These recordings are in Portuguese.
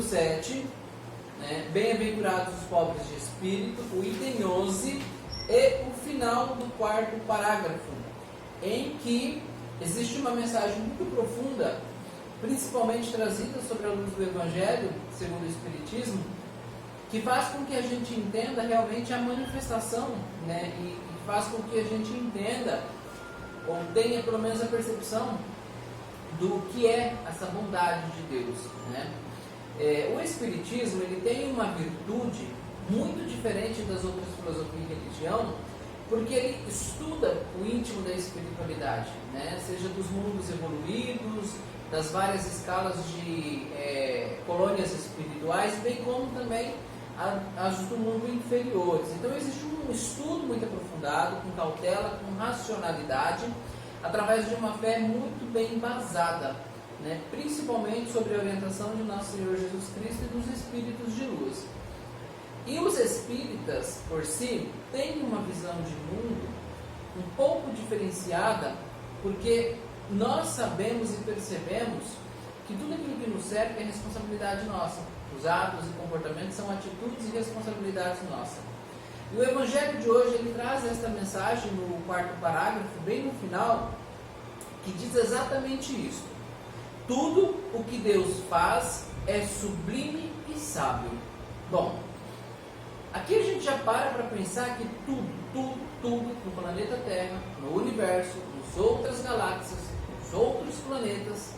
capítulo 7, né? Bem-aventurados os pobres de espírito, o item 11 e o final do quarto parágrafo, em que existe uma mensagem muito profunda, principalmente trazida sobre a luz do Evangelho, segundo o Espiritismo, que faz com que a gente entenda realmente a manifestação, né? E faz com que a gente entenda, ou tenha pelo menos a percepção do que é essa bondade de Deus, né? O Espiritismo, ele tem uma virtude muito diferente das outras filosofias de religião, porque ele estuda o íntimo da espiritualidade, né? Seja dos mundos evoluídos, das várias escalas de colônias espirituais, bem como também as do mundo inferiores. Então existe um estudo muito aprofundado, com cautela, com racionalidade, através de uma fé muito bem embasada, né? Principalmente sobre a orientação de nosso Senhor Jesus Cristo e dos espíritos de luz. E os espíritas, por si, têm uma visão de mundo um pouco diferenciada, porque nós sabemos e percebemos que tudo aquilo que nos cerca é responsabilidade nossa. Os atos e comportamentos são atitudes e responsabilidades nossas. E o Evangelho de hoje, ele traz esta mensagem no quarto parágrafo, bem no final, que diz exatamente isso. Tudo o que Deus faz é sublime e sábio. Bom, aqui a gente já para pensar que tudo no planeta Terra, no universo, nas outras galáxias, nos outros planetas,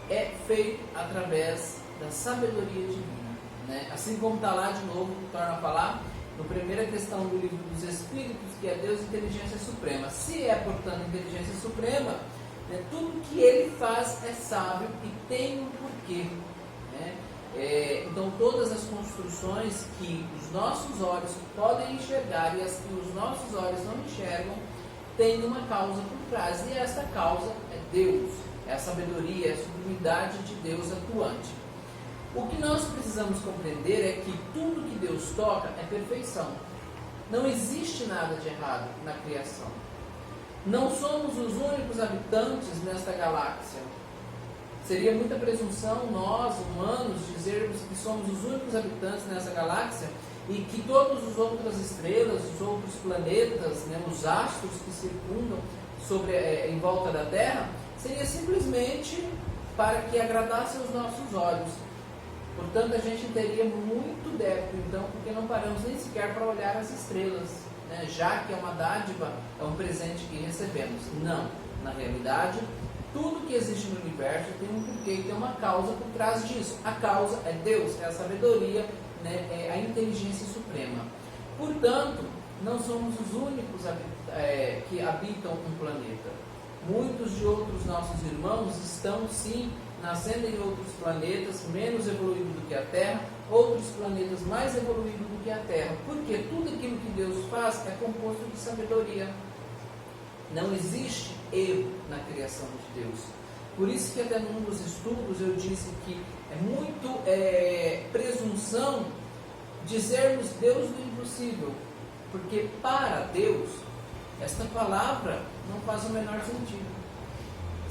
é feito através da sabedoria divina, né? Assim como está lá de novo, torna a falar, na primeira questão do livro dos Espíritos, que é Deus inteligência suprema. Se é, portanto, inteligência suprema, né, tudo que ele faz é sábio e tem um porquê, né? Então todas as construções que os nossos olhos podem enxergar e as que os nossos olhos não enxergam, têm uma causa por trás, e essa causa é Deus, é a sabedoria, é a sublimidade de Deus atuante. O que nós precisamos compreender é que tudo que Deus toca é perfeição. Não existe nada de errado na criação. Não somos os únicos habitantes nesta galáxia. Seria muita presunção nós, humanos, dizermos que somos os únicos habitantes nessa galáxia e que todas as outras estrelas, os outros planetas, né, os astros que circundam em volta da Terra, seria simplesmente para que agradasse aos nossos olhos. Portanto, a gente teria muito débito, então, porque não paramos nem sequer para olhar as estrelas, né? Já que é uma dádiva, é um presente que recebemos. Não, na realidade, tudo que existe no universo tem um porquê e tem uma causa por trás disso. A causa é Deus, é a sabedoria, né? É a inteligência suprema. Portanto, não somos os únicos que habitam um planeta. Muitos de outros nossos irmãos estão, sim, nascendo em outros planetas menos evoluídos do que a Terra, outros planetas mais evoluídos do que a Terra, porque tudo aquilo que Deus faz é composto de sabedoria. Não existe erro na criação de Deus. Por isso que até num dos estudos eu disse que é muito presunção dizermos Deus do impossível, porque para Deus esta palavra não faz o menor sentido.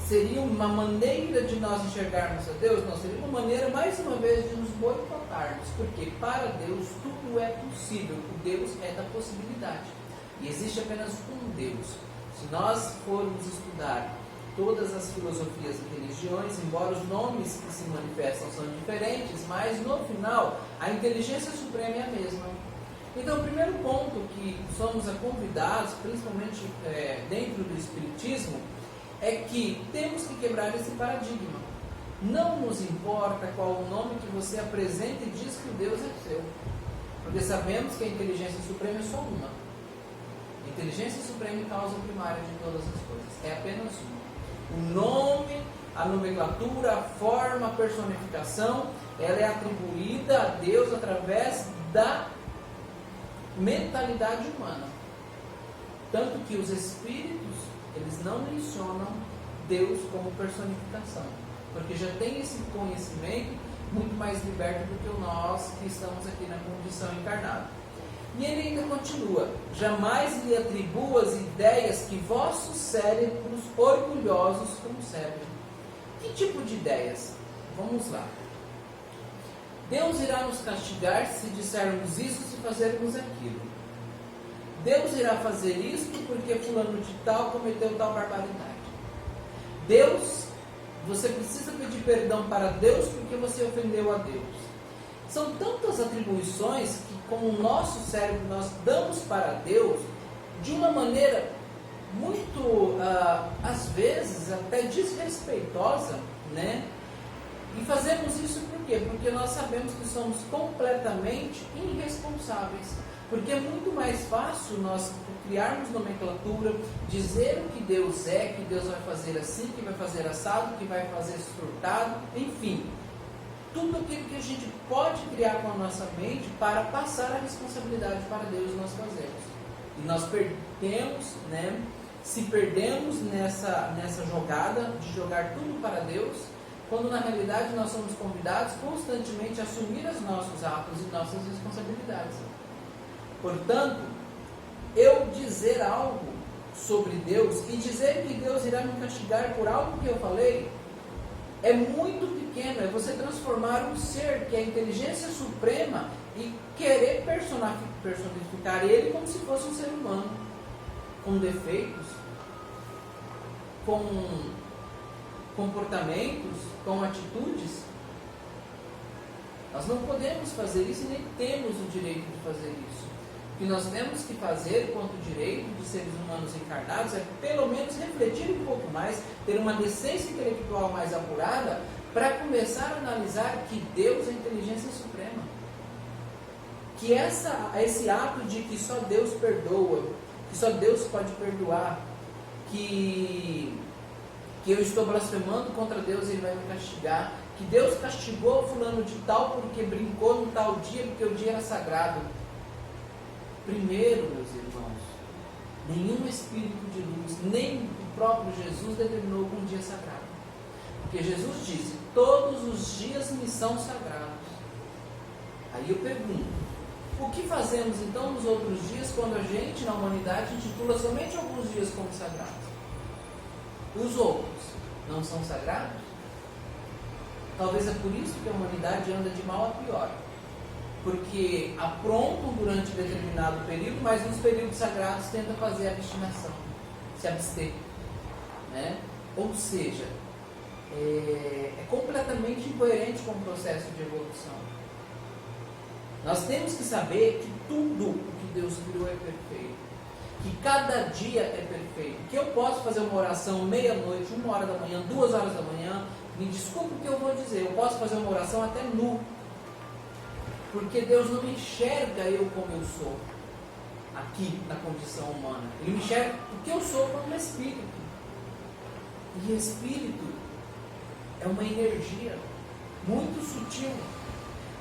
Seria uma maneira de nós enxergarmos a Deus? Não, seria uma maneira, mais uma vez, de nos boicotarmos, porque para Deus tudo é possível. O Deus é da possibilidade. E existe apenas um Deus. Se nós formos estudar todas as filosofias e religiões, embora os nomes que se manifestam são diferentes, mas no final a inteligência suprema é a mesma. Então, o primeiro ponto que somos convidados, principalmente dentro do Espiritismo, é que temos que quebrar esse paradigma. Não nos importa qual o nome que você apresenta e diz que o Deus é seu, porque sabemos que a inteligência suprema é só uma. A inteligência suprema é a causa primária de todas as coisas, é apenas uma. O nome, a nomenclatura, a forma, a personificação, ela é atribuída a Deus através da mentalidade humana. Tanto que os espíritos, eles não mencionam Deus como personificação, porque já tem esse conhecimento muito mais liberto do que nós que estamos aqui na condição encarnada. E ele ainda continua: jamais lhe atribuo as ideias que vossos cérebros orgulhosos concebem. Que tipo de ideias? Vamos lá. Deus irá nos castigar se dissermos isso, se fazermos aquilo. Deus irá fazer isto porque fulano de tal cometeu tal barbaridade. Deus, você precisa pedir perdão para Deus porque você ofendeu a Deus. São tantas atribuições que com o nosso cérebro nós damos para Deus de uma maneira muito, às vezes, até desrespeitosa, né? E fazemos isso por quê? Porque nós sabemos que somos completamente irresponsáveis. Porque é muito mais fácil nós criarmos nomenclatura, dizer o que Deus é, que Deus vai fazer assim, que vai fazer assado, que vai fazer surtado, enfim. Tudo aquilo que a gente pode criar com a nossa mente para passar a responsabilidade para Deus nós fazemos. E nós perdemos, né? Se perdemos nessa jogada de jogar tudo para Deus, quando na realidade nós somos convidados constantemente a assumir os nossos atos e nossas responsabilidades. Portanto, eu dizer algo sobre Deus e dizer que Deus irá me castigar por algo que eu falei é muito pequeno. É você transformar um ser que é a inteligência suprema e querer personificar ele como se fosse um ser humano, com defeitos, com comportamentos, com atitudes. Nós não podemos fazer isso e nem temos o direito de fazer isso. O que nós temos que fazer quanto direito de seres humanos encarnados é pelo menos refletir um pouco mais, ter uma decência intelectual mais apurada para começar a analisar que Deus é a inteligência suprema. Que esse ato de que só Deus perdoa, que só Deus pode perdoar, que eu estou blasfemando contra Deus e Ele vai me castigar, que Deus castigou fulano de tal porque brincou no tal dia, porque o dia era sagrado. Primeiro, meus irmãos, nenhum espírito de luz, nem o próprio Jesus determinou um dia sagrado. Porque Jesus disse, todos os dias me são sagrados. Aí eu pergunto, o que fazemos então nos outros dias quando a gente, na humanidade, intitula somente alguns dias como sagrados? Os outros não são sagrados? Talvez é por isso que a humanidade anda de mal a pior. Porque aprontam durante determinado período, mas nos períodos sagrados tentam fazer a abstinação, se abster, né? Ou seja, é completamente incoerente com o processo de evolução. Nós temos que saber que tudo o que Deus criou é perfeito, que cada dia é perfeito, que eu posso fazer uma oração meia-noite, 1h da manhã, 2h da manhã, me desculpe o que eu vou dizer, eu posso fazer uma oração até nu, porque Deus não me enxerga eu como eu sou, aqui na condição humana. Ele me enxerga o que eu sou como espírito. E espírito é uma energia muito sutil,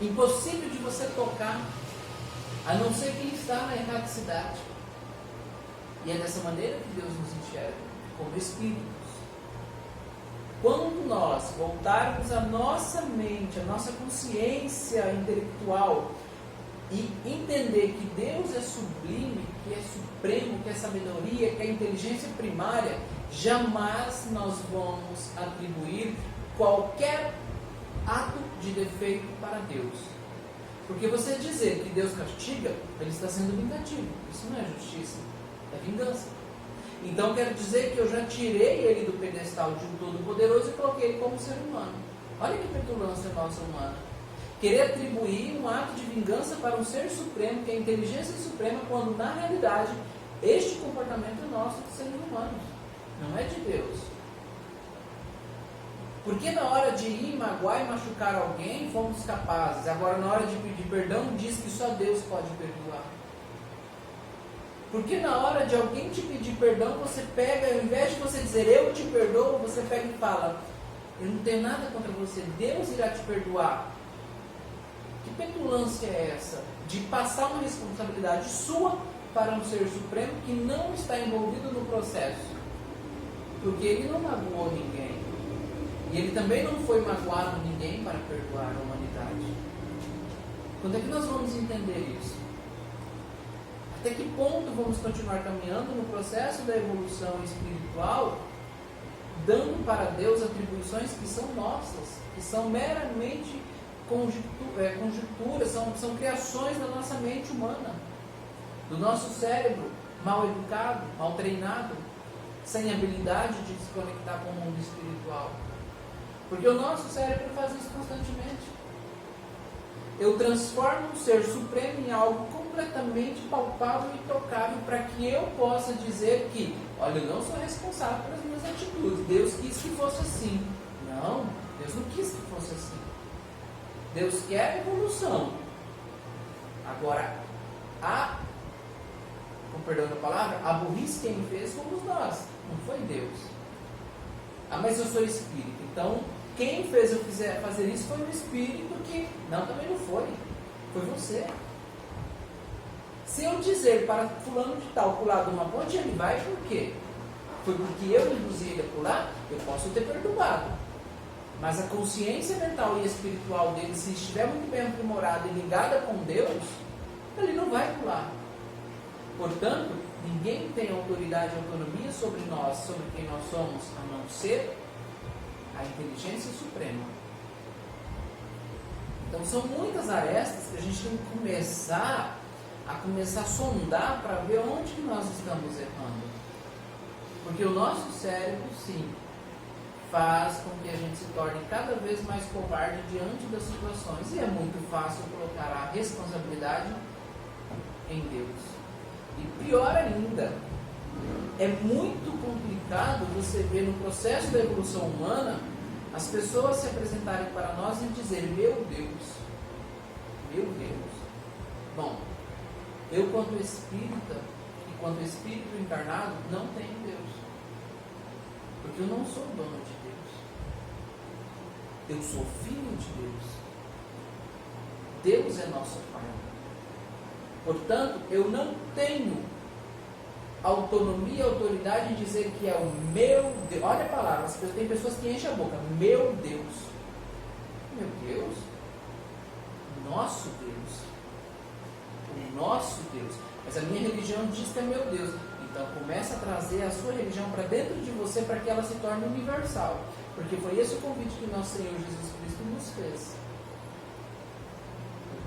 impossível de você tocar, a não ser quem está na erraticidade. E é dessa maneira que Deus nos enxerga, como espíritos. Quando nós voltarmos a nossa mente, a nossa consciência intelectual e entender que Deus é sublime, que é supremo, que é sabedoria, que é inteligência primária, jamais nós vamos atribuir qualquer ato de defeito para Deus. Porque você dizer que Deus castiga, Ele está sendo vingativo. Isso não é justiça, é vingança. Então quero dizer que eu já tirei ele do pedestal de um Todo-Poderoso e coloquei ele como ser humano. Olha que petulância nossa humana. Querer atribuir um ato de vingança para um ser supremo, que é a inteligência suprema, quando na realidade este comportamento é nosso de seres humanos, não é de Deus. Porque na hora de ir magoar e machucar alguém, fomos capazes. Agora na hora de pedir perdão, diz que só Deus pode perdoar. Porque na hora de alguém te pedir perdão, você pega, ao invés de você dizer eu te perdoo, você pega e fala, eu não tenho nada contra você, Deus irá te perdoar. Que petulância é essa? De passar uma responsabilidade sua para um ser supremo que não está envolvido no processo. Porque ele não magoou ninguém. E ele também não foi magoado ninguém para perdoar a humanidade. Quando é que nós vamos entender isso? Até que ponto vamos continuar caminhando no processo da evolução espiritual, dando para Deus atribuições que são nossas, que são meramente conjunturas, são criações da nossa mente humana, do nosso cérebro mal educado, mal treinado, sem habilidade de se conectar com o mundo espiritual. Porque o nosso cérebro faz isso constantemente. Eu transformo um ser supremo em algo completamente palpável e tocável para que eu possa dizer que, olha, eu não sou responsável pelas minhas atitudes. Deus quis que fosse assim. Não, Deus não quis que fosse assim. Deus quer evolução. Agora, com perdão da palavra, a burrice quem fez fomos nós, não foi Deus. Mas eu sou espírito, então quem fez eu fazer isso foi o espírito que... Não, também não foi. Foi você. Se eu dizer para fulano de tal pular de uma ponte, ele vai por quê? Foi porque eu induzi ele a pular? Eu posso ter perturbado. Mas a consciência mental e espiritual dele, se estiver muito bem aprimorada e ligada com Deus, ele não vai pular. Portanto, ninguém tem autoridade e autonomia sobre nós, sobre quem nós somos, a não ser a inteligência suprema. Então são muitas arestas que a gente tem que começar a sondar para ver onde que nós estamos errando. Porque o nosso cérebro, sim, faz com que a gente se torne cada vez mais covarde diante das situações. E é muito fácil colocar a responsabilidade em Deus. E pior ainda, é muito complicado você ver no processo da evolução humana as pessoas se apresentarem para nós e dizer: meu Deus, bom, eu quanto espírita e quanto espírito encarnado não tenho Deus, porque eu não sou dono de Deus, eu sou filho de Deus, Deus é nosso Pai. Portanto, eu não tenho autonomia e autoridade de dizer que é o meu Deus. Olha a palavra, tem pessoas que enchem a boca. Meu Deus. Meu Deus? Nosso Deus. O nosso Deus. Mas a minha religião diz que é meu Deus. Então começa a trazer a sua religião para dentro de você para que ela se torne universal. Porque foi esse o convite que nosso Senhor Jesus Cristo nos fez.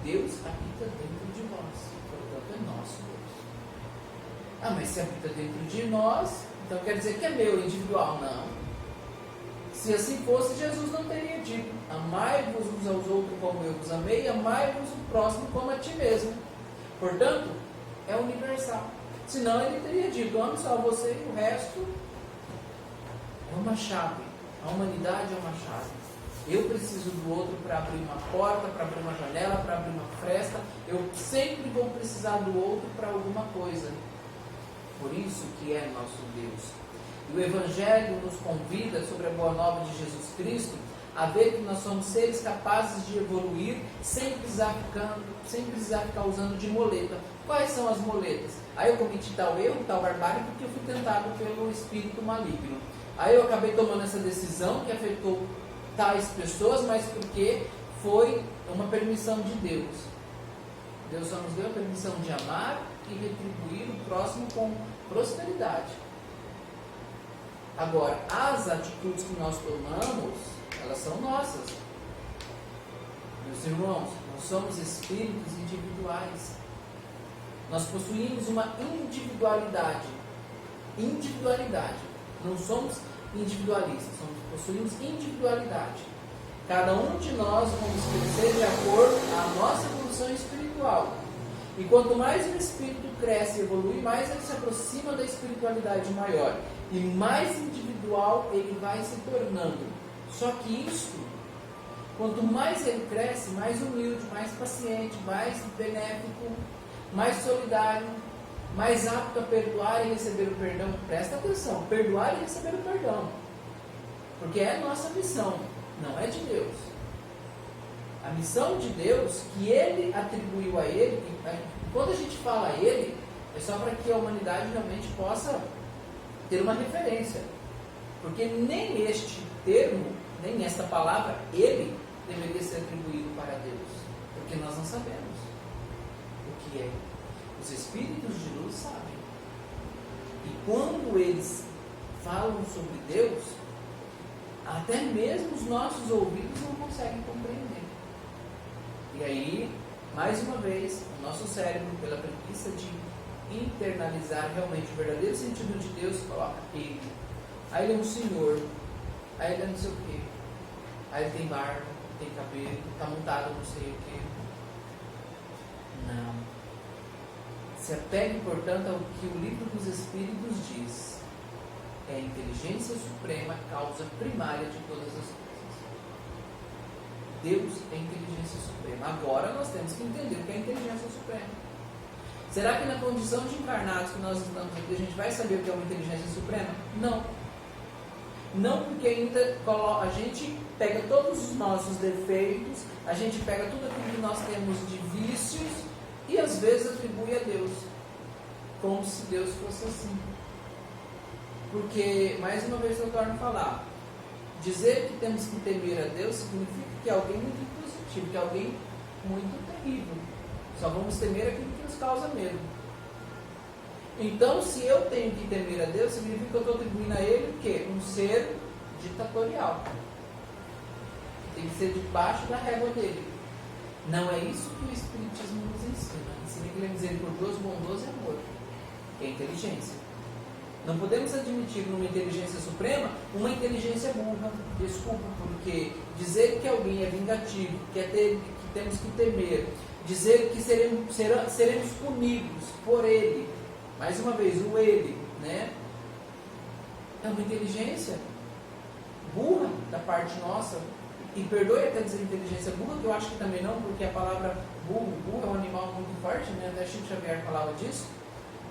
Deus habita dentro de vós. Portanto, é nosso Deus. Mas se habita dentro de nós, então quer dizer que é meu, individual. Não. Se assim fosse, Jesus não teria dito: amai-vos uns aos outros como eu vos amei, amai-vos o próximo como a ti mesmo. Portanto, é universal. Senão ele teria dito: ame só você e o resto é uma chave. A humanidade é uma chave. Eu preciso do outro para abrir uma porta, para abrir uma janela, para abrir uma fresta. Eu sempre vou precisar do outro para alguma coisa. Por isso que é nosso Deus. E o Evangelho nos convida, sobre a boa nova de Jesus Cristo, a ver que nós somos seres capazes de evoluir sem precisar ficar usando de muleta. Quais são as muletas? Aí eu cometi tal erro, tal barbárie, porque eu fui tentado pelo espírito maligno. Aí eu acabei tomando essa decisão que afetou tais pessoas, mas porque foi uma permissão de Deus. Deus só nos deu a permissão de amar e retribuir o próximo com prosperidade. Agora, as atitudes que nós tomamos, elas são nossas. Meus irmãos, nós somos espíritos individuais. Nós possuímos uma individualidade. Não somos individualistas, possuímos individualidade. Cada um de nós vamos crescer de acordo com a nossa evolução espiritual. E quanto mais o espírito cresce e evolui, mais ele se aproxima da espiritualidade maior. E mais individual ele vai se tornando. Só que isso, quanto mais ele cresce, mais humilde, mais paciente, mais benéfico, mais solidário, mais apto a perdoar e receber o perdão. Presta atenção, perdoar e receber o perdão. Porque é a nossa missão, não é de Deus. A missão de Deus, que Ele atribuiu a Ele, e quando a gente fala a Ele, é só para que a humanidade realmente possa ter uma referência. Porque nem este termo, nem esta palavra, Ele, deveria ser atribuído para Deus. Porque nós não sabemos o que é. Os espíritos de luz sabem. E quando eles falam sobre Deus, até mesmo os nossos ouvidos não conseguem compreender. E aí, mais uma vez, o nosso cérebro, pela preguiça de internalizar realmente o verdadeiro sentido de Deus, coloca ele. Aí ele é um senhor, aí ele é não sei o quê, aí ele tem barba, tem cabelo, está montado não sei o quê. Não. Se apegue, portanto, ao que o livro dos Espíritos diz. É a inteligência suprema, causa primária de todas as coisas. Deus é a inteligência suprema. Agora nós temos que entender o que é a inteligência suprema. Será que na condição de encarnados que nós estamos aqui, a gente vai saber o que é uma inteligência suprema? Não. Não, porque ainda a gente pega todos os nossos defeitos, a gente pega tudo aquilo que nós temos de vícios e às vezes atribui a Deus, como se Deus fosse assim. Porque, mais uma vez eu torno a falar, dizer que temos que temer a Deus significa que é alguém muito positivo, que é alguém muito terrível. Só vamos temer aquilo que nos causa medo. Então, se eu tenho que temer a Deus, significa que eu estou atribuindo a Ele o quê? Um ser ditatorial. Tem que ser debaixo da régua dele. Não é isso que o Espiritismo nos ensina. Ensina que ele é misericordioso, bondoso e amor. Que é inteligência. Não podemos admitir numa inteligência suprema uma inteligência burra. Desculpa, porque dizer que alguém é vingativo, que temos que temer, dizer que seremos punidos por ele, mais uma vez, o ele, né? É uma inteligência burra da parte nossa. E perdoe até dizer inteligência burra, que eu acho que também não, porque a palavra burro é um animal muito forte, né? Até Chico Xavier falava disso.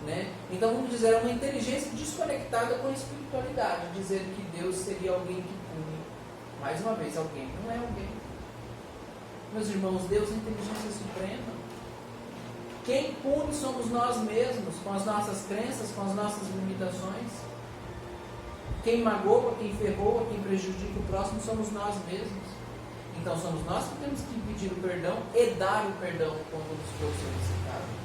Né? Então vamos dizer, é uma inteligência desconectada com a espiritualidade, dizer que Deus seria alguém que pune. Mais uma vez, alguém não é alguém. Meus irmãos, Deus é a inteligência suprema. Quem pune somos nós mesmos, com as nossas crenças, com as nossas limitações. Quem magoa, quem ferroa, quem prejudica o próximo somos nós mesmos. Então somos nós que temos que pedir o perdão e dar o perdão quando nos for solicitado.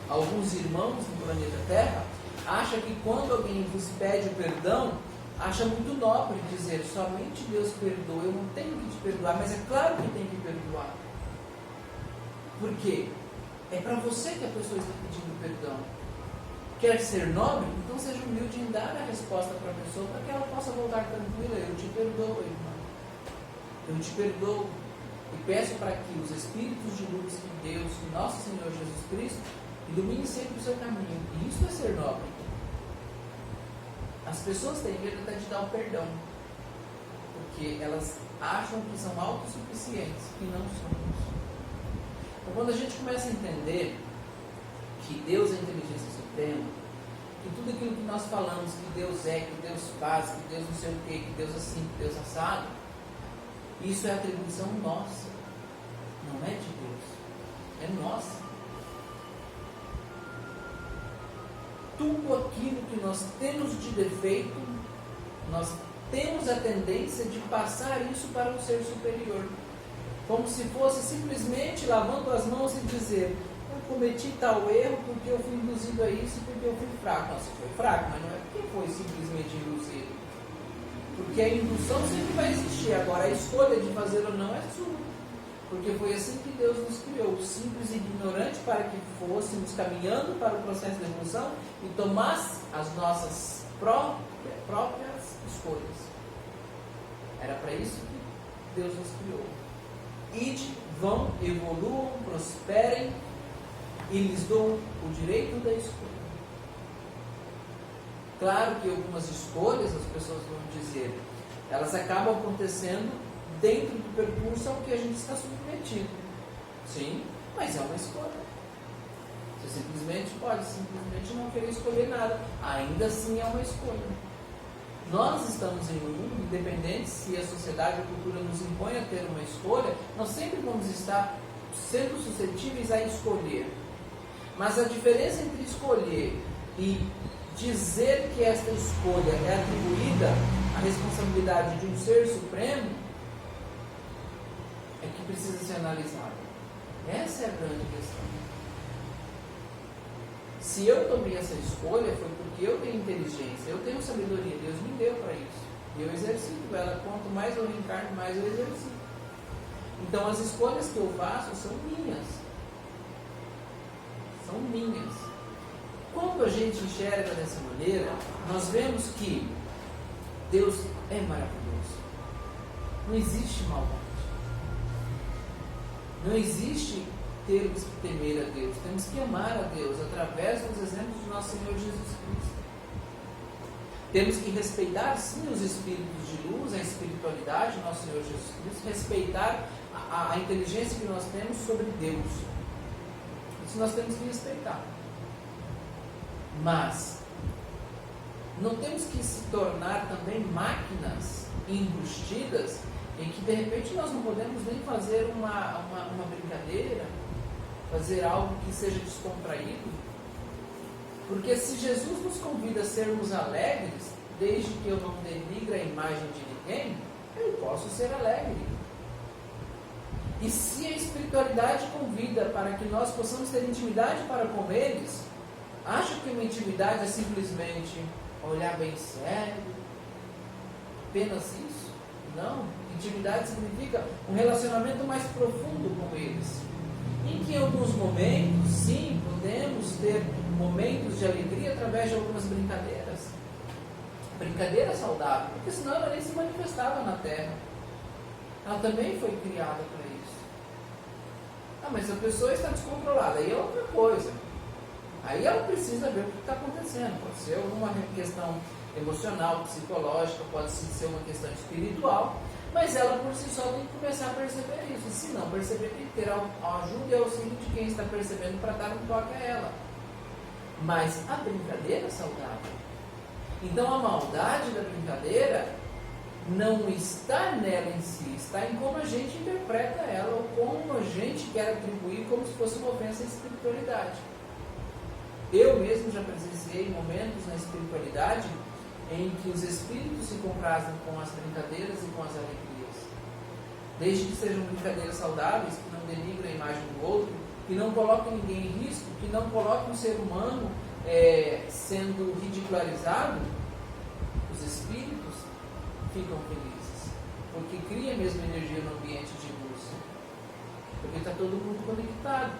Alguns irmãos no planeta Terra acham que quando alguém vos pede o perdão, acha muito nobre dizer, somente Deus perdoa, eu não tenho que te perdoar, mas é claro que tem que perdoar. Por quê? É para você que a pessoa está pedindo perdão. Quer ser nobre? Então seja humilde em dar a resposta para a pessoa, para que ela possa voltar tranquila. Eu te perdoo, irmão. Eu te perdoo. E peço para que os espíritos de luz que Deus, que nosso Senhor Jesus Cristo, ilumine sempre o seu caminho. E isso é ser nobre. As pessoas têm medo até de dar o perdão, porque elas acham que são autossuficientes, e não somos. Então, quando a gente começa a entender que Deus é a inteligência suprema, que tudo aquilo que nós falamos, que Deus é, que Deus faz, que Deus não sei o quê, que Deus assim, que Deus assado, isso é atribuição nossa, não é de Deus, é nossa. Tudo aquilo que nós temos de defeito, nós temos a tendência de passar isso para um ser superior. Como se fosse simplesmente lavando as mãos e dizer, eu cometi tal erro porque eu fui induzido a isso, porque eu fui fraco. Não, você foi fraco, mas não é porque foi simplesmente induzido. Porque a indução sempre vai existir. Agora a escolha de fazer ou não é sua. Porque foi assim que Deus nos criou, simples e ignorante, para que fôssemos caminhando para o processo de evolução e tomasse as nossas próprias escolhas. Era para isso que Deus nos criou. Ide, vão, evoluam, prosperem e lhes dou o direito da escolha. Claro que algumas escolhas, as pessoas vão dizer, elas acabam acontecendo dentro do percurso ao que a gente está submetido. Sim, mas é uma escolha. Você pode simplesmente não querer escolher nada. Ainda assim é uma escolha. Nós estamos em um mundo, independente se a sociedade ou a cultura nos impõe a ter uma escolha, nós sempre vamos estar sendo suscetíveis a escolher. Mas a diferença entre escolher e dizer que esta escolha é atribuída à responsabilidade de um ser supremo é que precisa ser analisada. Essa é a grande questão. Se eu tomei essa escolha foi porque eu tenho inteligência, eu tenho sabedoria, Deus me deu para isso. E eu exercito ela, quanto mais eu reencarno, mais eu exercito. Então as escolhas que eu faço são minhas. São minhas. Quando a gente enxerga dessa maneira, nós vemos que Deus é maravilhoso. Não existe maldade. Não existe termos que temer a Deus. Temos que amar a Deus através dos exemplos do nosso Senhor Jesus Cristo. Temos que respeitar, sim, os espíritos de luz, a espiritualidade do nosso Senhor Jesus Cristo, respeitar a inteligência que nós temos sobre Deus. Isso nós temos que respeitar. Mas não temos que se tornar também máquinas embustidas em que de repente nós não podemos nem fazer uma brincadeira, fazer algo que seja descontraído. Porque se Jesus nos convida a sermos alegres, desde que eu não denigre a imagem de ninguém, eu posso ser alegre. E se a espiritualidade convida para que nós possamos ter intimidade para com eles, acha que uma intimidade é simplesmente olhar bem sério? Apenas isso? Não. Intimidade significa um relacionamento mais profundo com eles. Em que em alguns momentos, sim, podemos ter momentos de alegria através de algumas brincadeiras. Brincadeira saudável, porque senão ela nem se manifestava na Terra. Ela também foi criada para isso. Ah, mas a pessoa está descontrolada, aí é outra coisa. Aí ela precisa ver o que está acontecendo. Pode ser alguma questão emocional, psicológica, pode ser uma questão espiritual, mas ela por si só tem que começar a perceber isso. E se não perceber, tem que ter a ajuda e auxílio de quem está percebendo para dar um toque a ela. Mas a brincadeira é saudável. Então a maldade da brincadeira não está nela em si, está em como a gente interpreta ela, ou como a gente quer atribuir como se fosse uma ofensa à espiritualidade. Eu mesmo já presenciei momentos na espiritualidade em que os espíritos se comprazem com as brincadeiras e com as alegrias. Desde que sejam brincadeiras saudáveis, que não denigrem a imagem do outro, que não coloquem ninguém em risco, que não coloquem o ser humano sendo ridicularizado, os espíritos ficam felizes, porque cria mesmo energia no ambiente de luz, porque está todo mundo conectado.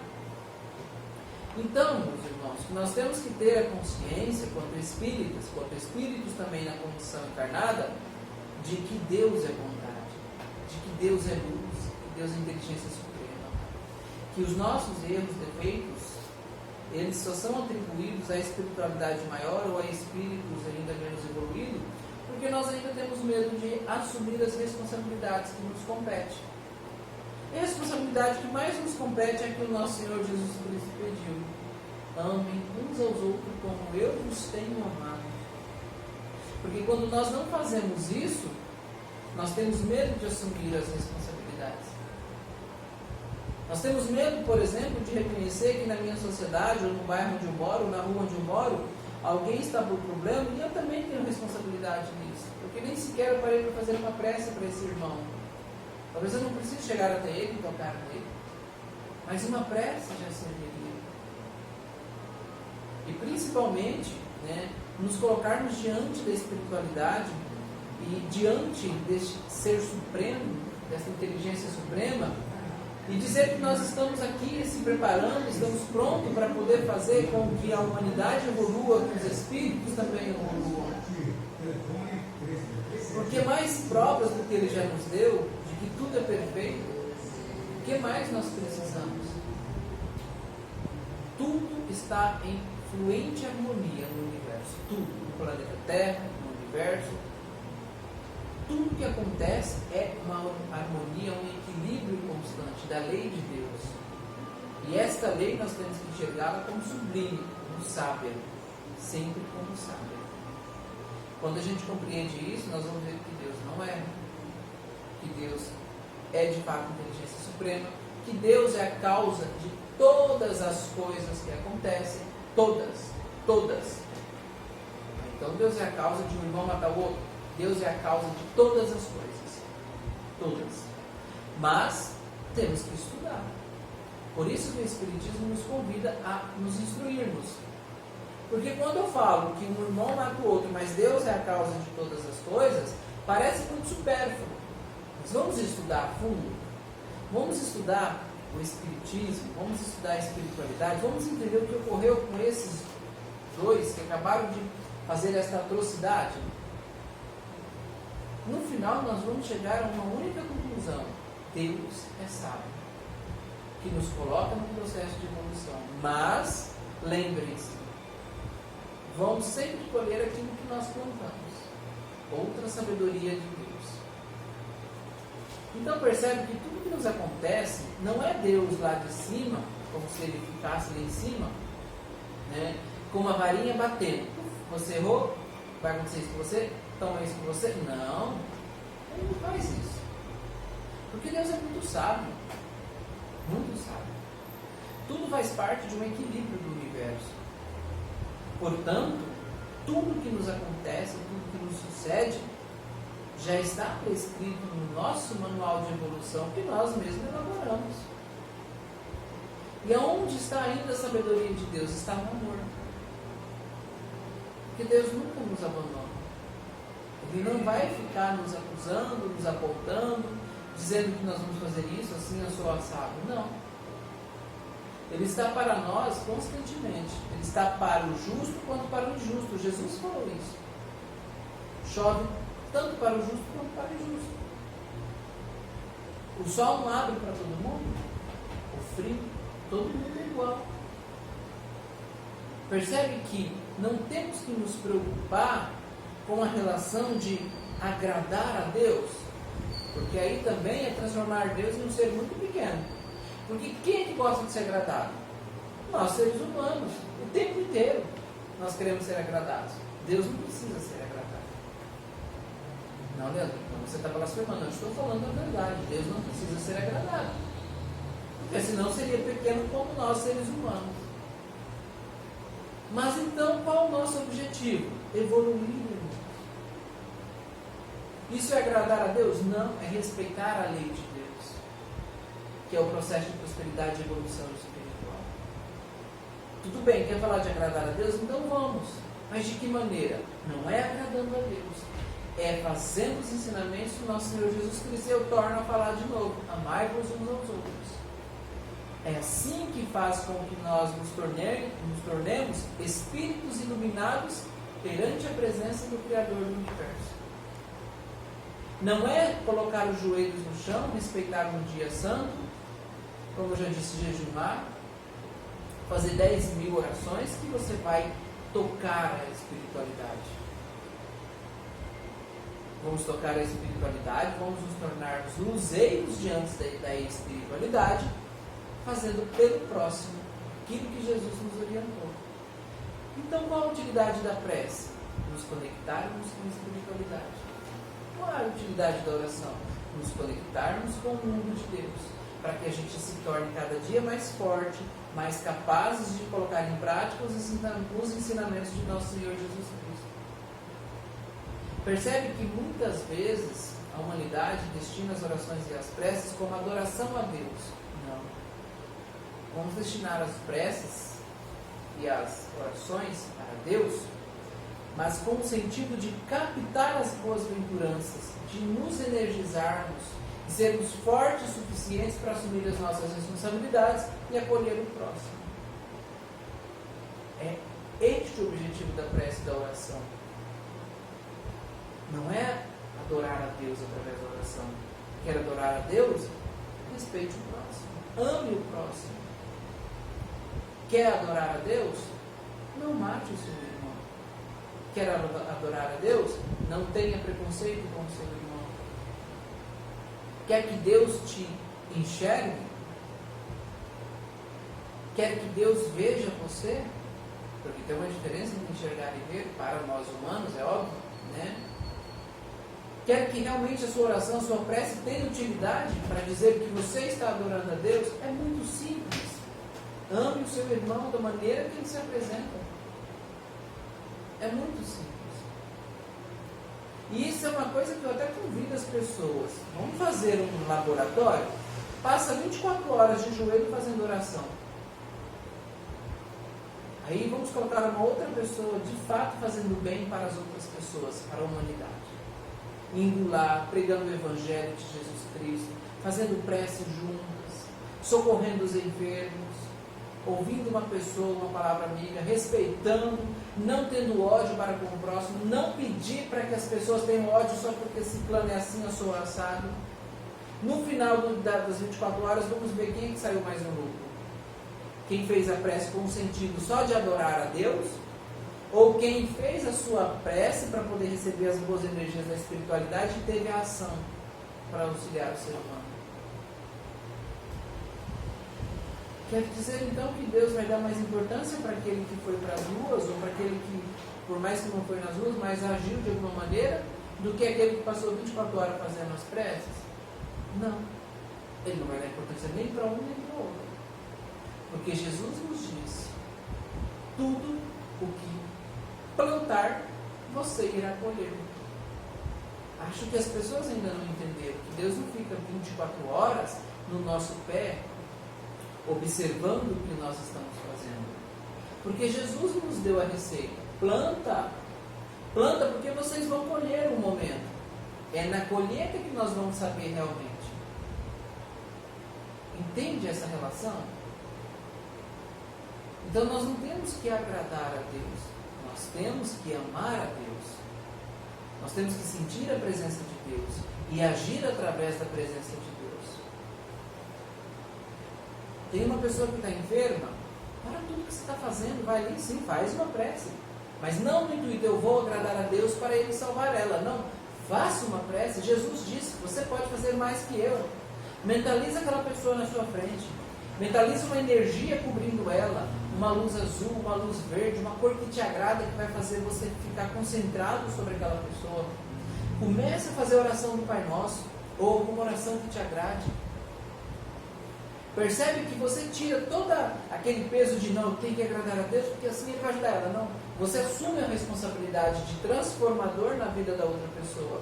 Então, meus irmãos, nós temos que ter a consciência, quanto espíritos também na condição encarnada, de que Deus é bondade, de que Deus é luz, que Deus é inteligência suprema, que os nossos erros, defeitos, eles só são atribuídos à espiritualidade maior ou a espíritos ainda menos evoluídos, porque nós ainda temos medo de assumir as responsabilidades que nos competem. E a responsabilidade que mais nos compete é a que o nosso Senhor Jesus Cristo pediu: amem uns aos outros como eu vos tenho amado. Porque quando nós não fazemos isso, nós temos medo de assumir as responsabilidades. Nós temos medo, por exemplo, de reconhecer que na minha sociedade, ou no bairro onde eu moro, ou na rua onde eu moro, alguém está com problema e eu também tenho responsabilidade nisso. Porque nem sequer eu parei para fazer uma prece para esse irmão. Talvez eu não precise chegar até ele e tocar nele, mas uma prece já serviria. E principalmente, nos colocarmos diante da espiritualidade e diante deste ser supremo, dessa inteligência suprema, e dizer que nós estamos aqui se preparando, estamos prontos para poder fazer com que a humanidade evolua, que os espíritos também evoluam. Porque mais provas do que Ele já nos deu, de que tudo é perfeito, o que mais nós precisamos? Tudo está em fluente harmonia no universo. Tudo, no planeta Terra, no universo. Tudo que acontece é uma harmonia, um equilíbrio constante da lei de Deus. E esta lei nós temos que enxergá-la como sublime, como sábia, sempre como sábia. Quando a gente compreende isso, nós vamos ver que Deus não erra, que Deus é de fato inteligência suprema, que Deus é a causa de todas as coisas que acontecem, todas. Então Deus é a causa de um irmão matar o outro, Deus é a causa de todas as coisas, todas. Mas temos que estudar. Por isso que o Espiritismo nos convida a nos instruirmos. Porque quando eu falo que um irmão mata o outro, mas Deus é a causa de todas as coisas, parece muito supérfluo. Mas vamos estudar a fundo. Vamos estudar o Espiritismo, vamos estudar a espiritualidade, vamos entender o que ocorreu com esses dois que acabaram de fazer essa atrocidade. No final, nós vamos chegar a uma única conclusão: Deus é sábio, que nos coloca no processo de evolução. Mas, lembrem-se, vamos sempre colher aquilo que nós plantamos. Outra sabedoria de Deus. Então percebe que tudo que nos acontece não é Deus lá de cima, como se ele ficasse lá em cima, né, com uma varinha batendo. Você errou, vai acontecer isso com você, toma isso com você. Não, ele não faz isso. Porque Deus é muito sábio. Muito sábio. Tudo faz parte de um equilíbrio do universo. Portanto, tudo que nos acontece, tudo que nos sucede, já está prescrito no nosso manual de evolução que nós mesmos elaboramos. E aonde está ainda a sabedoria de Deus? Está no amor. Porque Deus nunca nos abandona. Ele não vai ficar nos acusando, nos apontando, dizendo que nós vamos fazer isso, assim eu sou assado. Não. Ele está para nós constantemente. Ele está para o justo quanto para o injusto. Jesus falou isso. Chove tanto para o justo quanto para o injusto. O sol não abre para todo mundo. O frio, todo mundo é igual. Percebe que não temos que nos preocupar com a relação de agradar a Deus, porque aí também é transformar Deus em um ser muito pequeno. Porque quem é que gosta de ser agradado? Nós, seres humanos. O tempo inteiro nós queremos ser agradados. Deus não precisa ser agradado. Não, Leandro, você está blasfemando. Eu estou falando a verdade. Deus não precisa ser agradado. Porque senão seria pequeno como nós, seres humanos. Mas então, qual o nosso objetivo? Evoluir, irmãos. Isso é agradar a Deus? Não, é respeitar a lei de Deus, que é o processo de prosperidade e evolução espiritual. Tudo bem, quer falar de agradar a Deus? Então vamos. Mas de que maneira? Não é agradando a Deus, é fazendo os ensinamentos do nosso Senhor Jesus Cristo. Eu torno a falar de novo: amai-vos uns aos outros. É assim que faz com que nós nos tornemos espíritos iluminados perante a presença do Criador do Universo. Não é colocar os joelhos no chão, respeitar um dia santo, como eu já disse, jejumar, fazer 10.000 orações, que você vai tocar a espiritualidade. Vamos tocar a espiritualidade, vamos nos tornar luzeiros diante da espiritualidade, fazendo pelo próximo aquilo que Jesus nos orientou. Então, qual a utilidade da prece? Nos conectarmos com a espiritualidade. Qual é a utilidade da oração? Nos conectarmos com o mundo de Deus, para que a gente se torne cada dia mais forte, mais capazes de colocar em prática os ensinamentos de nosso Senhor Jesus Cristo. Percebe que muitas vezes a humanidade destina as orações e as preces como adoração a Deus. Não. Vamos destinar as preces e as orações para Deus, mas com o sentido de captar as boas-aventuranças, de nos energizarmos e sermos fortes o suficientes para assumir as nossas responsabilidades e acolher o próximo. É este o objetivo da prece e da oração. Não é adorar a Deus através da oração. Quer adorar a Deus? Respeite o próximo. Ame o próximo. Quer adorar a Deus? Não mate o seu irmão. Quer adorar a Deus? Não tenha preconceito com o seu irmão. Quer que Deus te enxergue? Quer que Deus veja você? Porque tem uma diferença entre enxergar e ver, para nós humanos, é óbvio, né? Quer que realmente a sua oração, a sua prece tenha utilidade para dizer que você está adorando a Deus? É muito simples. Ame o seu irmão da maneira que ele se apresenta. É muito simples. E isso é uma coisa que eu até convido as pessoas. Vamos fazer um laboratório? Passa 24 horas de joelho fazendo oração. Aí vamos colocar uma outra pessoa de fato fazendo bem para as outras pessoas, para a humanidade. Indo lá, pregando o Evangelho de Jesus Cristo, fazendo prece juntas, socorrendo os enfermos, ouvindo uma pessoa, uma palavra amiga, respeitando, não tendo ódio para com o próximo, não pedir para que as pessoas tenham ódio só porque esse plano é assim, eu sou assado. No final das 24 horas, vamos ver quem é que saiu mais no lucro. Quem fez a prece com o sentido só de adorar a Deus, ou quem fez a sua prece para poder receber as boas energias da espiritualidade e teve a ação para auxiliar o ser humano. Quer dizer então que Deus vai dar mais importância para aquele que foi para as ruas, ou para aquele que, por mais que não foi nas ruas, mas agiu de alguma maneira, do que aquele que passou 24 horas fazendo as preces? Não. Ele não vai dar importância nem para um nem para o outro. Porque Jesus nos disse: tudo o que plantar, você irá colher. Acho que as pessoas ainda não entenderam que Deus não fica 24 horas no nosso pé, observando o que nós estamos fazendo. Porque Jesus nos deu a receita: planta, planta, porque vocês vão colher um momento. É na colheita que nós vamos saber realmente. Entende essa relação? Então nós não temos que agradar a Deus, nós temos que amar a Deus. Nós temos que sentir a presença de Deus e agir através da presença de Deus. Tem uma pessoa que está enferma, para tudo que você está fazendo, vai ali, sim, faz uma prece. Mas não no intuito, eu vou agradar a Deus para Ele salvar ela. Não, faça uma prece. Jesus disse: você pode fazer mais que eu. Mentaliza aquela pessoa na sua frente. Mentaliza uma energia cobrindo ela, uma luz azul, uma luz verde, uma cor que te agrada, que vai fazer você ficar concentrado sobre aquela pessoa. Comece a fazer a oração do Pai Nosso, ou alguma oração que te agrade. Percebe que você tira todo aquele peso de não, tem que agradar a Deus, porque assim Ele vai ajudar ela. Não, você assume a responsabilidade de transformador na vida da outra pessoa.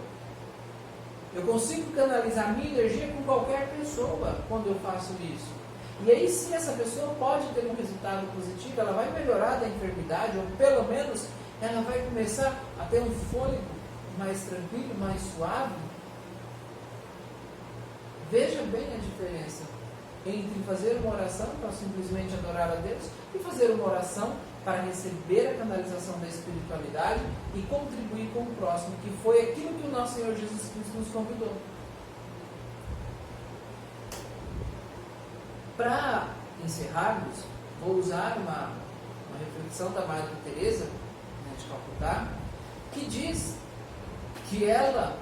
Eu consigo canalizar minha energia com qualquer pessoa quando eu faço isso. E aí sim, essa pessoa pode ter um resultado positivo, ela vai melhorar da enfermidade, ou pelo menos ela vai começar a ter um fôlego mais tranquilo, mais suave. Veja bem a diferença entre fazer uma oração para simplesmente adorar a Deus e fazer uma oração para receber a canalização da espiritualidade e contribuir com o próximo, que foi aquilo que o nosso Senhor Jesus Cristo nos convidou. Para encerrarmos, vou usar uma reflexão da Madre Teresa, de Calcutá, que diz que ela,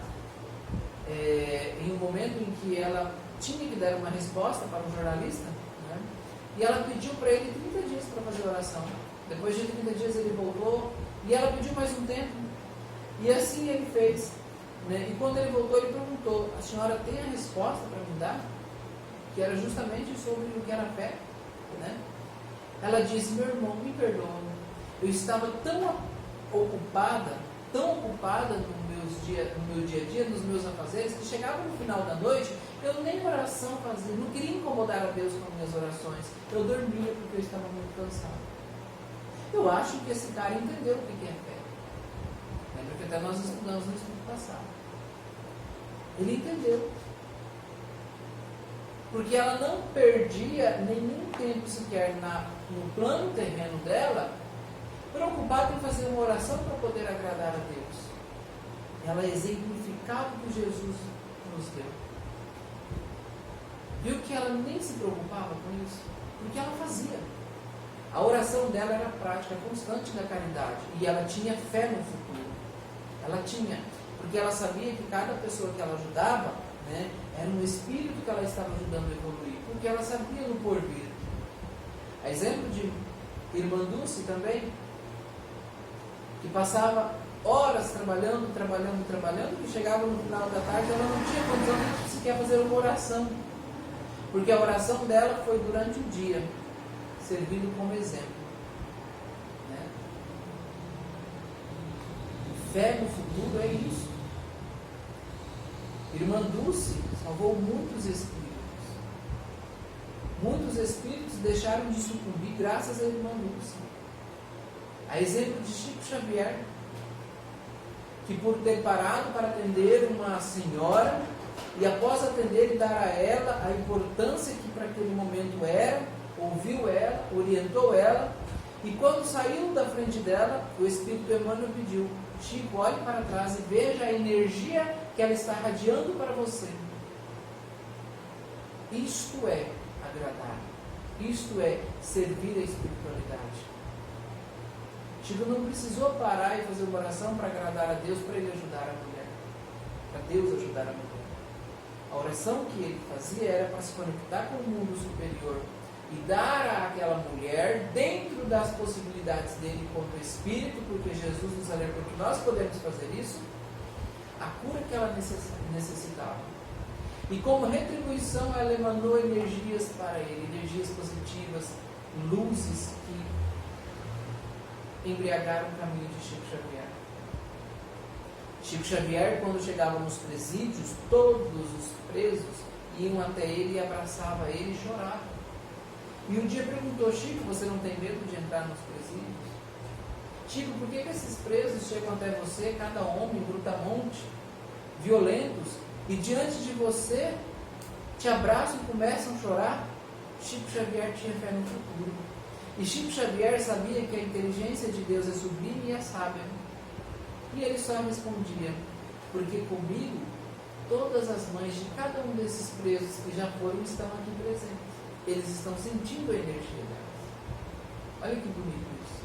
em um momento em que ela tinha que dar uma resposta para um jornalista, né, e ela pediu para ele 30 dias para fazer a oração. Depois de 30 dias ele voltou, e ela pediu mais um tempo, e assim ele fez. Né? E quando ele voltou, ele perguntou: a senhora tem a resposta para me dar? Que era justamente sobre o que era fé, né? Ela disse: meu irmão, me perdoa, eu estava tão ocupada no meu dia a dia, nos meus afazeres, que chegava no final da noite, eu nem oração fazia, não queria incomodar a Deus com minhas orações, eu dormia porque eu estava muito cansado. Eu acho que esse cara entendeu o que é fé. Lembra que até nós estudamos no estudo passado. Ele entendeu. Porque ela não perdia nenhum tempo sequer no plano terreno dela, preocupada em fazer uma oração para poder agradar a Deus. Ela exemplificava o que Jesus nos deu. Viu que ela nem se preocupava com isso? Porque ela fazia. A oração dela era prática, constante da caridade. E ela tinha fé no futuro. Ela tinha. Porque ela sabia que cada pessoa que ela ajudava, né, era um espírito que ela estava ajudando a evoluir, porque ela sabia no porvir. A exemplo de Irmã Dulce também, que passava horas trabalhando, que chegava no final da tarde, ela não tinha condição de sequer fazer uma oração, porque a oração dela foi durante o dia, servindo como exemplo. Né? Fé no futuro é isso. Irmã Dulce salvou muitos espíritos. Muitos espíritos deixaram de sucumbir graças à Irmã Dulce. A exemplo de Chico Xavier, que por ter parado para atender uma senhora e após atender e dar a ela a importância que para aquele momento era, ouviu ela, orientou ela, e quando saiu da frente dela, o Espírito Emmanuel pediu: Chico, olhe para trás e veja a energia que ela está radiando para você. Isto é agradar, isto é servir a espiritualidade. Chico não precisou parar e fazer uma oração para agradar a Deus, para ele ajudar a mulher, para Deus ajudar a mulher. A oração que ele fazia era para se conectar com o mundo superior e dar àquela mulher, dentro das possibilidades dele enquanto espírito, porque Jesus nos alertou que nós podemos fazer isso, a cura que ela necessitava. E como retribuição, ela emanou energias para ele, energias positivas, luzes que embriagaram o caminho de Chico Xavier. Chico Xavier, quando chegava nos presídios, todos os presos iam até ele e abraçavam ele e choravam. E um dia perguntou: Chico, você não tem medo de entrar nos presídios? Chico, por que esses presos chegam até você, cada homem, brutamonte, violentos, e diante de você te abraçam e começam a chorar? Chico Xavier tinha fé no futuro. E Chico Xavier sabia que a inteligência de Deus é sublime e é sábia. E ele só respondia: porque comigo todas as mães de cada um desses presos que já foram estão aqui presentes. Eles estão sentindo a energia delas. Olha que bonito isso.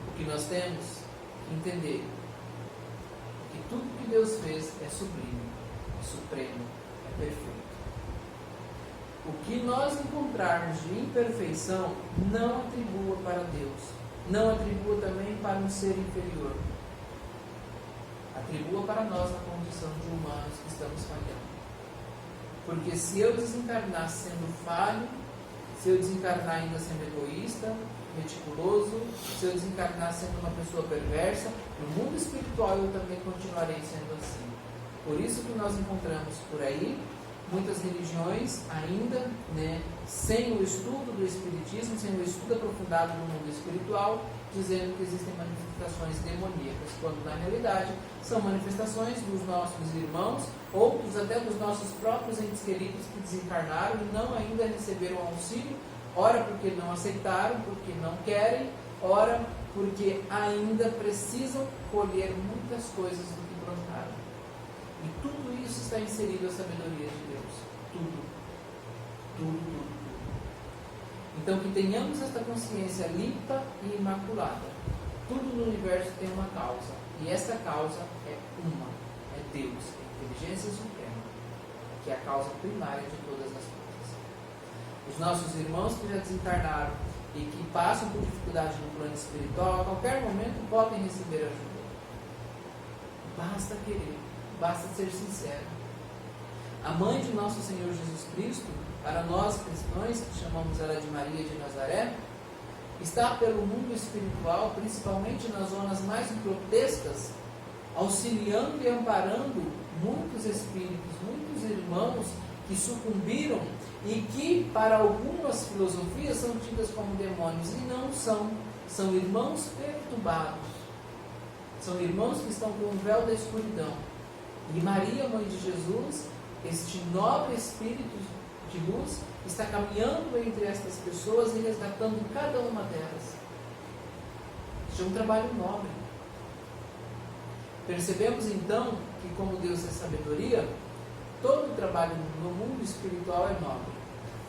O que nós temos que entender é que tudo que Deus fez é sublime, é supremo, é perfeito. O que nós encontrarmos de imperfeição, não atribua para Deus, não atribua também para um ser inferior. Atribua para nós na condição de humanos que estamos falhando. Porque se eu desencarnar sendo falho, se eu desencarnar ainda sendo egoísta, meticuloso, se eu desencarnar sendo uma pessoa perversa, no mundo espiritual eu também continuarei sendo assim. Por isso que nós encontramos por aí muitas religiões ainda, sem o estudo do Espiritismo, sem o estudo aprofundado do mundo espiritual, dizendo que existem manifestações demoníacas, quando na realidade são manifestações dos nossos irmãos, outros até dos nossos próprios entes queridos que desencarnaram e não ainda receberam auxílio, ora porque não aceitaram, porque não querem, ora porque ainda precisam colher muitas coisas do que plantaram. E tudo isso está inserido a sabedoria de Deus. Tudo. Então que tenhamos esta consciência limpa e imaculada. Tudo no universo tem uma causa. E esta causa é uma. É Deus, a inteligência suprema, que é a causa primária de todas as coisas. Os nossos irmãos que já desencarnaram e que passam por dificuldade no plano espiritual, a qualquer momento podem receber ajuda. Basta querer. Basta ser sincero. A mãe de nosso Senhor Jesus Cristo, para nós cristãos, que chamamos ela de Maria de Nazaré, está pelo mundo espiritual, principalmente nas zonas mais grotescas, auxiliando e amparando muitos espíritos, muitos irmãos que sucumbiram e que, para algumas filosofias, são tidas como demônios, e não são. São irmãos perturbados. São irmãos que estão com o véu da escuridão. E Maria, mãe de Jesus, este nobre espírito de luz, está caminhando entre estas pessoas e resgatando cada uma delas. Este é um trabalho nobre. Percebemos então que, como Deus é sabedoria, todo o trabalho no mundo espiritual é nobre.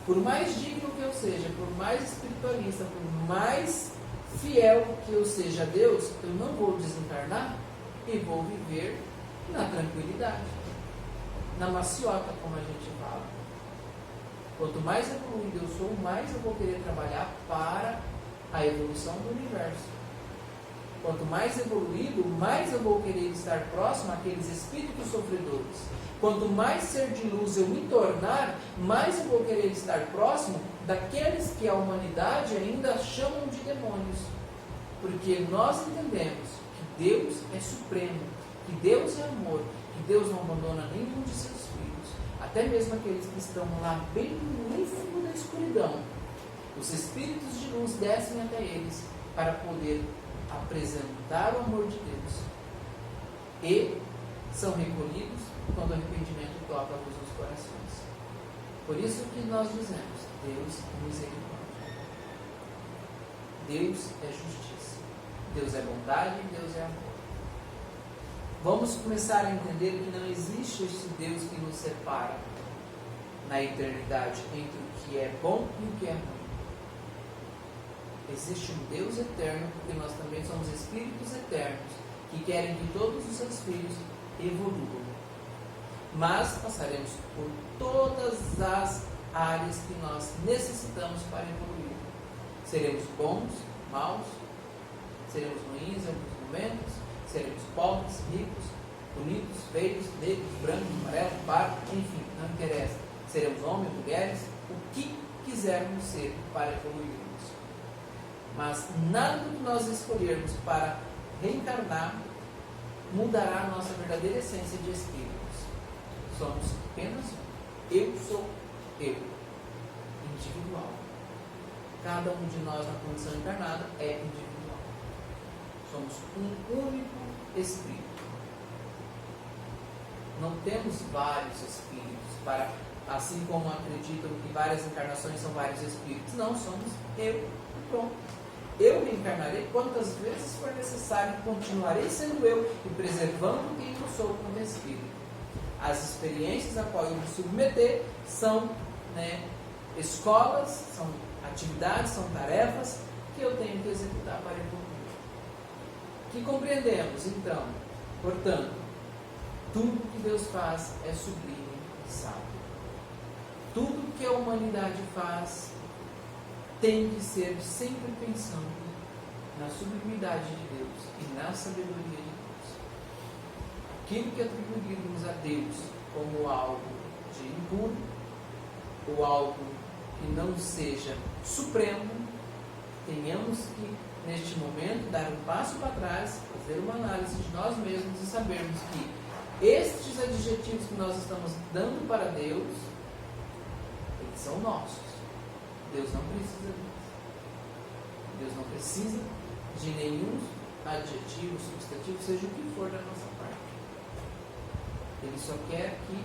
Por mais digno que eu seja, por mais espiritualista, por mais fiel que eu seja a Deus, eu não vou desencarnar e vou viver na tranquilidade, na maciota, como a gente fala. Quanto mais evoluído eu sou, mais eu vou querer trabalhar para a evolução do universo. Quanto mais evoluído, mais eu vou querer estar próximo àqueles espíritos sofredores. Quanto mais ser de luz eu me tornar, mais eu vou querer estar próximo daqueles que a humanidade ainda chamam de demônios. Porque nós entendemos que Deus é supremo, que Deus é amor, que Deus não abandona nenhum de seus filhos, até mesmo aqueles que estão lá bem no ínfimo da escuridão. Os espíritos de luz descem até eles para poder apresentar o amor de Deus e são recolhidos quando o arrependimento toca a luz nos corações. Por isso que nós dizemos, Deus é misericórdia. Deus é justiça. Deus é bondade e Deus é amor. Vamos começar a entender que não existe esse Deus que nos separa na eternidade entre o que é bom e o que é ruim. Existe um Deus eterno, porque nós também somos espíritos eternos que querem que todos os seus filhos evoluam. Mas passaremos por todas as áreas que nós necessitamos para evoluir. Seremos bons, maus, seremos ruins em alguns momentos, seremos pobres, ricos, bonitos, feios, negros, brancos, amarelos, pardos, enfim, não interessa. Seremos homens, mulheres, o que quisermos ser para evoluirmos. Mas nada do que nós escolhermos para reencarnar mudará a nossa verdadeira essência de espíritos. Somos apenas um. Eu sou eu. Individual. Cada um de nós na condição encarnada é individual. Somos um único espírito. Não temos vários espíritos para, assim como acreditam que várias encarnações são vários espíritos. Não, somos eu. Pronto. Eu reencarnarei quantas vezes for necessário, continuarei sendo eu e preservando quem eu sou como espírito. As experiências a qual eu me submeter são escolas, são atividades, são tarefas que eu tenho que executar para evoluir. Que compreendemos, então, portanto, tudo que Deus faz é sublime e sábio. Tudo que a humanidade faz tem que ser sempre pensando na sublimidade de Deus e na sabedoria de Deus. Aquilo que atribuímos a Deus como algo de impuro, ou algo que não seja supremo, tenhamos que, neste momento, dar um passo para trás, fazer uma análise de nós mesmos e sabermos que estes adjetivos que nós estamos dando para Deus, eles são nossos. Deus não precisa disso. Deus não precisa de nenhum adjetivo, substantivo, seja o que for da nossa parte. Ele só quer que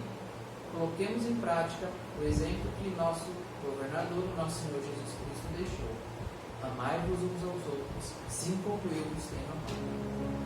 coloquemos em prática o exemplo que nosso governador, o nosso Senhor Jesus Cristo deixou. Amai-vos uns aos outros, assim como eu vos tenho amado.